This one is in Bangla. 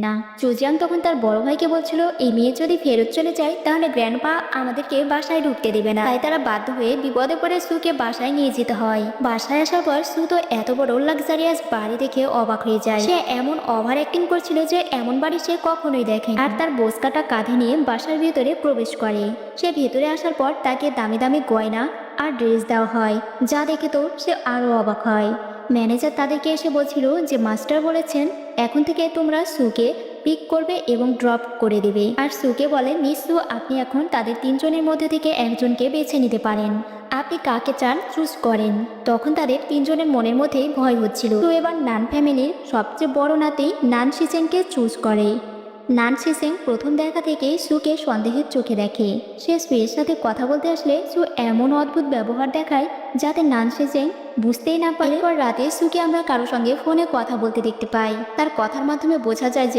না। জুজিয়াং তখন তার বড় ভাইকে বলছিল এই মেয়ে যদি ফেরত চলে যায় তাহলে গ্র্যান্ডপা আমাদেরকে বাসায় ঢুকতে দেবে না। তাই তারা বাধ্য হয়ে বিপদে পড়ে সুকে বাসায় নিয়ে যেতে হয়। বাসায় আসার পর সু তো এত বড় লাক্সারিয়াস বাড়ি দেখে অবাক হয়ে যায়। সে এমন ওভার অ্যাক্টিং করছিল যে এমন বাড়ি সে কখনোই দেখে। আর তার বোঝকাটা কাঁধে নিয়ে বাসার ভেতরে প্রবেশ করে। সে ভেতরে আসার পর তাকে দামি দামি গয়না আর ড্রেস দেওয়া হয়, যা দেখে তো সে আরো অবাক হয়। ম্যানেজার তাদেরকে এসে বলছিল যে মাস্টার বলেছেন এখন থেকে তোমরা সুকে পিক করবে এবং ড্রপ করে দেবে। আর সুকে বলে মিস সু আপনি এখন তাদের তিনজনের মধ্যে থেকে একজনকে বেছে নিতে পারেন, আপনি কাকে চান চুজ করেন। তখন তাদের তিনজনের মনের মধ্যে ভয় হচ্ছিল। তো এবার নান ফ্যামিলির সবচেয়ে বড় নাতি নান শিচেনকে চুজ করে। নান শিচেন প্রথম দেখা থেকেই সুকে সন্দেহের চোখে দেখে। সে সুয়ের সাথে কথা বলতে আসলে সু এমন অদ্ভুত ব্যবহার দেখায় যাতে নান শিচেন বুঝতেই না পারে। এরপর রাতে সুকে আমরা কারো সঙ্গে ফোনে কথা বলতে দেখতে পাই। তার কথার মাধ্যমে বোঝা যায় যে